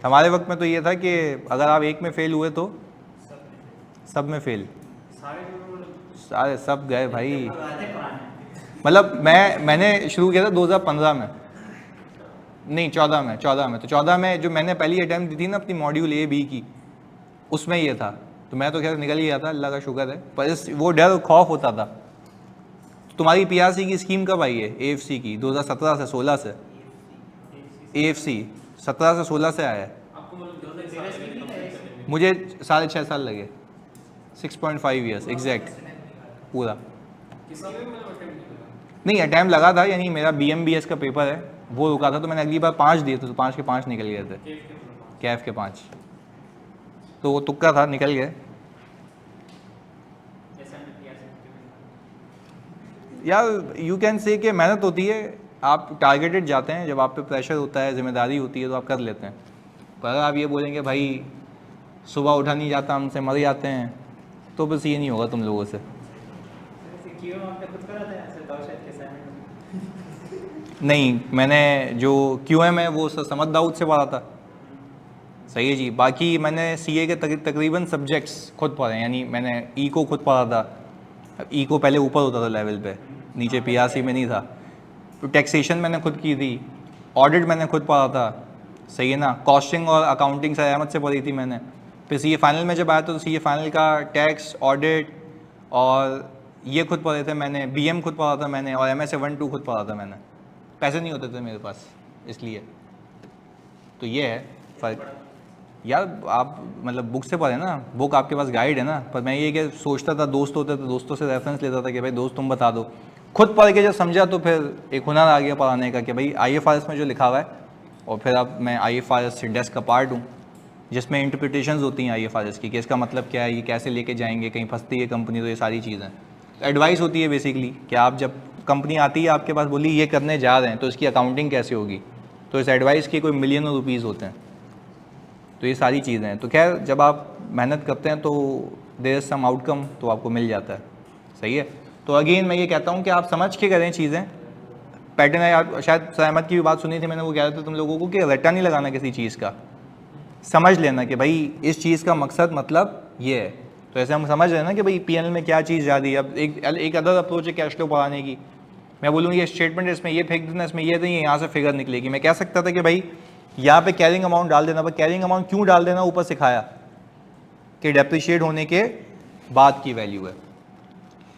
हमारे वक्त में तो ये था कि अगर आप एक में फेल हुए तो सब में फेल, सारे सब गए भाई। मतलब मैंने शुरू किया था 2015 में, नहीं 14 में। तो 14 में जो मैंने पहली अटैम्प्ट दी थी ना अपनी मॉड्यूल ए बी की, उसमें ये था। तो मैं तो खैर निकल ही गया था, अल्लाह का शुक्र है, पर वो डर और खौफ होता था। तो तुम्हारी पीआरसी की स्कीम कब आई है एएफसी की? 2017 से 16 से। एएफसी 17 से 16 से आया है। मुझे 6.5 साल लगे, 6.5 ईयर्स एग्जैक्ट पूरा। नहीं अटैम्प्ट लगा था, यानी मेरा BMBS का पेपर है वो रुका था, तो मैंने अगली बार 5 दिए थे, तो 5 के 5 निकल गए थे, कैफ के 5, तो वो तुक्का था, निकल गए। यार यू कैन से कि मेहनत होती है, आप टारगेटेड जाते हैं, जब आप पे प्रेशर होता है, जिम्मेदारी होती है, तो आप कर लेते हैं। पर अगर आप ये बोलेंगे भाई सुबह उठा नहीं जाता, हमसे मर जाते हैं, तो बस ये नहीं होगा तुम लोगों से। नहीं, मैंने जो QM है वो सर समद दाऊद से पढ़ा था। सही है जी। बाकी मैंने CA के तकरीबन सब्जेक्ट्स खुद पढ़े, यानी मैंने को खुद पढ़ा था। को पहले ऊपर होता था लेवल पे, नीचे PRC में नहीं था। तो टैक्सेशन मैंने खुद की थी, ऑडिट मैंने खुद पढ़ा था, सही है ना। कॉस्टिंग और अकाउंटिंग सर अहमद से पढ़ी थी मैंने। फिर CA फाइनल में जब आया तो CA फाइनल का टैक्स, ऑडिट और ये खुद पढ़े थे मैंने, BM खुद पढ़ा था मैंने, और MS 1-2 खुद पढ़ा था मैंने। पैसे नहीं होते थे मेरे पास इसलिए। तो ये है फ़र्क यार। आप मतलब बुक से पढ़े ना, बुक आपके पास गाइड है ना। पर मैं ये कि सोचता था, दोस्त होते थे, दोस्तों से रेफरेंस लेता था कि भाई दोस्त तुम बता दो। खुद पढ़ के जब समझा तो फिर एक हुनर आ गया पढ़ाने का कि भाई IFRS में जो लिखा हुआ है, और फिर अब मैं IFRS सिंडेक्स का पार्ट हूँ, जिसमें इंटरप्रिटेशंस होती हैं IFRS की कि इसका मतलब क्या है, ये कैसे लेके जाएंगे, कहीं फंसती है कंपनी, तो ये सारी चीज़ें एडवाइस होती है बेसिकली कि आप जब कंपनी आती है आपके पास, बोली ये करने जा रहे हैं, तो इसकी अकाउंटिंग कैसे होगी, तो इस एडवाइस के कोई मिलियनों रुपीज़ होते हैं। तो ये सारी चीज़ें हैं। तो खैर जब आप मेहनत करते हैं तो देयर इज सम आउटकम, तो आपको मिल जाता है, सही है। तो अगेन मैं ये कहता हूँ कि आप समझ के करें चीज़ें। पैटर्न है, आप शायद सहमत की भी बात सुनी थी मैंने, वो कह रहे थे तुम लोगों को कि रट्टा नहीं लगाना किसी चीज़ का, समझ लेना कि भाई इस चीज़ का मकसद मतलब ये है। तो ऐसे हम समझ रहे हैं ना कि भाई PNL में क्या चीज़ जा रही है। अब एक अदर अप्रोच है कैश फ्लो पढ़ाने की। मैं बोलूँगी ये स्टेटमेंट इसमें ये फेंक देना, इसमें ये नहीं है, यहाँ से फिगर निकलेगी। मैं कह सकता था कि भाई यहाँ पे कैरिंग अमाउंट डाल देना, पर कैरिंग अमाउंट क्यों डाल देना, ऊपर सिखाया कि डेप्रिशिएट होने के बाद की वैल्यू है।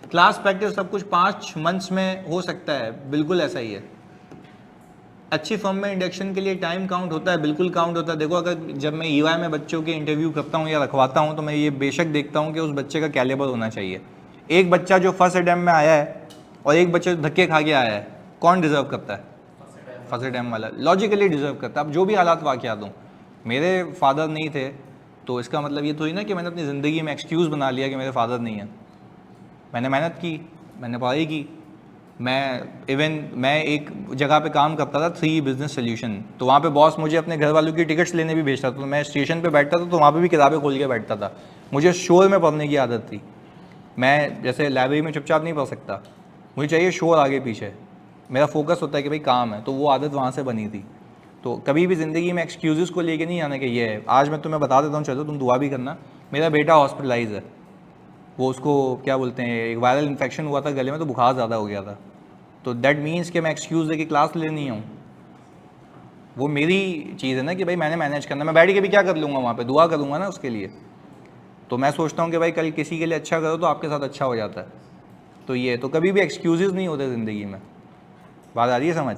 क्लास प्रैक्टिस सब कुछ 5 मंथ्स में हो सकता है, बिल्कुल ऐसा ही है। अच्छी फर्म में इंडक्शन के लिए टाइम काउंट होता है, बिल्कुल काउंट होता है। देखो अगर जब मैं EY में बच्चों के इंटरव्यू करता हूँ या रखवाता हूँ, तो मैं ये बेशक देखता हूँ कि उस बच्चे का कैलिबर होना चाहिए। एक बच्चा जो फर्स्ट अटेम्प्ट में आया है और एक बच्चा जो धक्के खा के आया है, कौन डिजर्व करता है? फर्स्ट अटेम्प्ट वाला लॉजिकली डिजर्व करता है। अब जो भी हालात वाक़यात हों, मेरे फादर नहीं थे तो इसका मतलब ये थोड़ी ना कि मैंने अपनी ज़िंदगी में एक्सक्यूज़ बना लिया कि मेरे फादर नहीं है। मैंने मेहनत की, मैंने पढ़ाई की। मैं एक जगह पे काम करता था, 3 बिजनेस सोल्यूशन। तो वहाँ पे बॉस मुझे अपने घर वालों की टिकट्स लेने भी भेजता था। तो मैं स्टेशन पे बैठता था तो वहाँ पे भी किताबें खोल के बैठता था। मुझे शोर में पढ़ने की आदत थी। मैं जैसे लाइब्रेरी में चुपचाप नहीं पढ़ सकता, मुझे चाहिए शोर आगे पीछे। मेरा फोकस होता है कि भाई काम है, तो वो आदत वहाँ से बनी थी। तो कभी भी ज़िंदगी में एक्सक्यूज़ को लेके नहीं आना कि ये है। आज मैं तुम्हें बता देता हूँ, चलो तुम दुआ भी करना। मेरा बेटा हॉस्पिटलाइज है, वो उसको क्या बोलते हैं, एक वायरल इन्फेक्शन हुआ था गले में, तो बुखार ज़्यादा हो गया था। तो दैट मीन्स कि मैं एक्सक्यूज़ दे के क्लास ले नहीं आऊँ, वो मेरी चीज़ है ना कि भाई मैंने मैनेज करना। मैं बैठ के भी क्या कर लूँगा वहाँ पे, दुआ करूँगा ना उसके लिए। तो मैं सोचता हूँ कि भाई कल किसी के लिए अच्छा करो तो आपके साथ अच्छा हो जाता है। तो ये तो कभी भी एक्सक्यूज़ नहीं होते ज़िंदगी में, बात आ रही है समझ।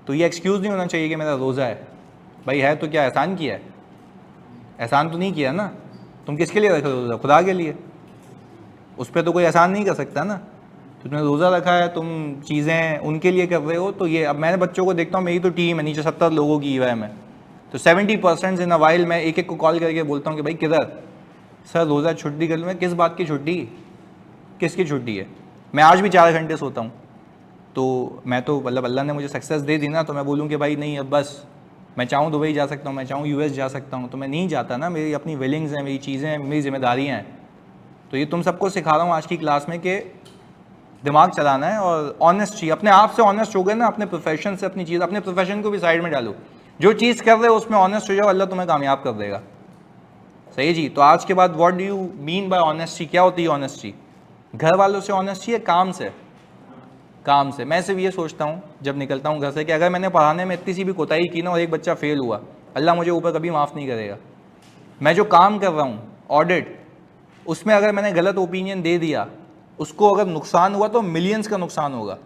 तो ये एक्सक्यूज़ नहीं होना चाहिए कि मेरा रोज़ा है। भाई है तो क्या एहसान किया है? एहसान तो नहीं किया ना। तुम किसके लिए रखे रोज़ा? खुदा के लिए। उस पर तो कोई एहसान नहीं कर सकता ना। तो तुमने रोज़ा रखा है, तुम चीज़ें उनके लिए कर रहे हो। तो ये अब मैंने बच्चों को देखता हूँ, मेरी तो टीम है नीचे 70 लोगों की EY में, तो 70% इन अ वाइल मैं एक एक को कॉल करके बोलता हूँ कि भाई किधर सर रोज़ा छुट्टी कर लूँ। मैं किस बात की छुट्टी, किसकी छुट्टी है? मैं आज भी 4 घंटे सोता हूँ। तो मैं तो मतलब अल्लाह ने मुझे सक्सेस दे दी ना, तो मैं बोलूँ कि भाई नहीं अब बस, मैं चाहूँ दुबई जा सकता हूँ, मैं चाहूँ US जा सकता हूँ, तो मैं नहीं जाता ना। मेरी अपनी विलिंग्स हैं, मेरी चीज़ें हैं, मेरी जिम्मेदारियाँ हैं। तो ये तुम सबको सिखा रहा हूँ आज की क्लास में कि दिमाग चलाना है और ऑनेस्ट चाहिए। अपने आप से ऑनेस्ट हो गए ना, अपने प्रोफेशन से, अपनी चीज़, अपने प्रोफेशन को भी साइड में डालो। जो चीज़ कर रहे हो उसमें ऑनेस्ट हो जाओ, अल्लाह तुम्हें कामयाब कर देगा। सही जी। तो आज के बाद what do you mean by honesty, क्या होती है ऑनेस्टी? घर वालों से ऑनेस्टी है, काम से? काम से। मैं सिर्फ ये सोचता हूँ जब निकलता हूँ घर से कि अगर मैंने पढ़ाने में इतनी सी भी कोताही की ना और एक बच्चा फेल हुआ, अल्लाह मुझे ऊपर कभी माफ़ नहीं करेगा। मैं जो काम कर रहा हूँ ऑडिट, उसमें अगर मैंने गलत ओपिनियन दे दिया, उसको अगर नुकसान हुआ तो मिलियंस का नुकसान होगा,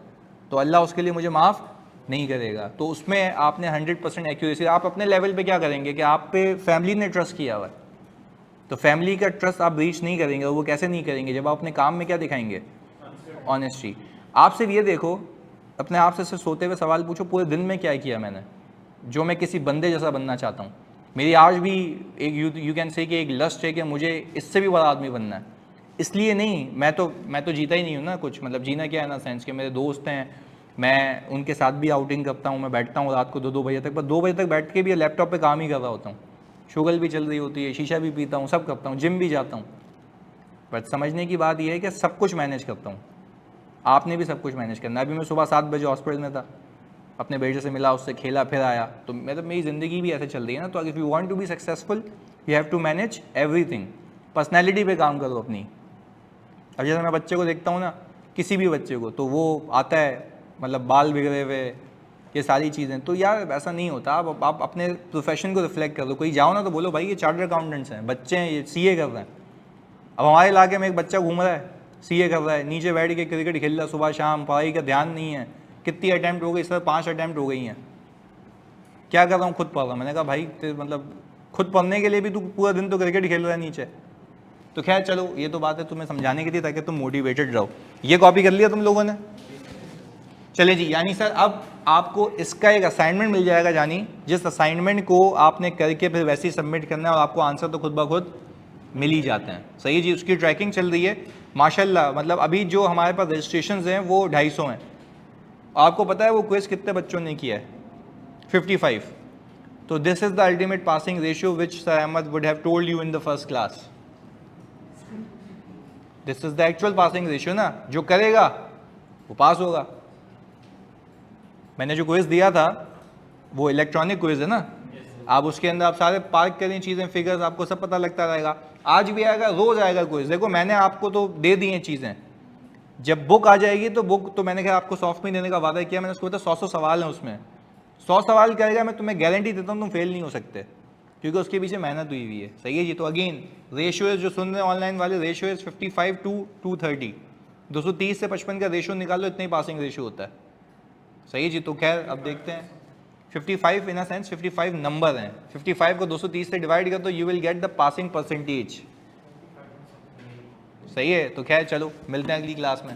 तो अल्लाह उसके लिए मुझे माफ़ नहीं करेगा। तो उसमें आपने 100% एक्यूरेसी, आप अपने लेवल पे क्या करेंगे कि आप पे फैमिली ने ट्रस्ट किया हुआ है, तो फैमिली का ट्रस्ट आप ब्रीच नहीं करेंगे। और वो कैसे नहीं करेंगे? जब आप अपने काम में क्या दिखाएंगे? ऑनेस्टी। आप सिर्फ ये देखो, अपने आप से सोते हुए सवाल पूछो, पूरे दिन में क्या किया मैंने जो मैं किसी बंदे जैसा बनना चाहता हूँ। मेरी आज भी एक यू कैन से कि एक लस्ट है कि मुझे इससे भी बड़ा आदमी बनना है। इसलिए नहीं, मैं तो जीता ही नहीं हूँ ना कुछ, मतलब जीना क्या है ना सेंस के मेरे दोस्त हैं, मैं उनके साथ भी आउटिंग करता हूँ, मैं बैठता हूँ रात को 2-2 बजे तक, पर 2 बजे तक बैठ के भी लैपटॉप पे काम ही कर रहा होता हूँ, शुगर भी चल रही होती है, शीशा भी पीता हूँ, सब करता हूँ, जिम भी जाता हूँ। बट समझने की बात यह है कि सब कुछ मैनेज करता हूँ। आपने भी सब कुछ मैनेज करना है। अभी मैं सुबह 7 बजे हॉस्पिटल में था, अपने बेटे से मिला, उससे खेला, फिर आया। तो मतलब मेरी ज़िंदगी भी ऐसे चल रही है ना। तो if you want to be successful you have to manage everything. Personality पे काम करो अपनी। अब जैसे मैं बच्चे को देखता हूँ ना, किसी भी बच्चे को, तो वो आता है मतलब बाल बिगड़े हुए, ये सारी चीज़ें, तो यार ऐसा नहीं होता। आप अपने प्रोफेशन को रिफ्लेक्ट कर दो। कोई जाओ ना तो बोलो भाई ये चार्टर्ड अकाउंटेंट्स हैं, बच्चे हैं, ये सीए कर रहे हैं। अब हमारे इलाके में एक बच्चा घूम रहा है, सीए कर रहा है, नीचे बैठ के क्रिकेट खेल रहा है सुबह शाम, पढ़ाई का ध्यान नहीं है। कितनी अटैम्प्ट हो गई सर? 5 अटैम्प्ट हो गई हैं। क्या कर रहा हूँ? खुद पढ़ रहा हूँ। मैंने कहा भाई मतलब खुद पढ़ने के लिए भी तू पूरा दिन तो क्रिकेट खेल रहा है नीचे। तो खैर चलो, ये तो बात है तुम्हें समझाने के लिए ताकि तुम मोटिवेटेड रहो। ये कॉपी कर लिया तुम लोगों ने? चले जी। यानी सर अब आपको इसका एक असाइनमेंट मिल जाएगा, यानी जिस असाइनमेंट को आपने करके फिर वैसे ही सबमिट करना है और आपको आंसर तो खुद ब खुद मिल ही जाते हैं। सही जी। उसकी ट्रैकिंग चल रही है माशाल्लाह। मतलब अभी जो हमारे पास रजिस्ट्रेशन हैं वो 250 हैं। आपको पता है वो क्विज कितने बच्चों ने किया है? 55। तो this is the ultimate passing ratio which sir Ahmad would have told you in the first class. This is the actual passing ratio ना। जो करेगा वो पास होगा। मैंने जो क्विज दिया था वो इलेक्ट्रॉनिक क्विज है ना, आप उसके अंदर आप सारे पार्क करें चीज़ें, फिगर्स, आपको सब पता लगता रहेगा। आज भी आएगा, रोज आएगा क्विज। देखो मैंने आपको तो दे दी हैं चीज़ें, जब बुक आ जाएगी तो बुक तो मैंने कहा आपको सॉफ्ट में देने का वादा किया मैंने। उसको बता 100 सवाल हैं उसमें, 100 सवाल करेगा, मैं तुम्हें गारंटी देता हूँ तुम फेल नहीं हो सकते, क्योंकि उसके पीछे मेहनत हुई हुई है। सही है जी। तो अगेन रेशियो इज, जो सुन रहे हैं ऑनलाइन वाले, रेशियो इज 55 to 230। 230 से 55 का रेशियो निकालो, इतना ही पासिंग रेशियो होता है। सही जी। तो खैर अब देखते हैं। 55 इन अ सेंस 55 नंबर हैं, 55 को 230 से डिवाइड कर दो, you will get the passing percentage. सही है। तो खैर चलो मिलते हैं अगली क्लास में।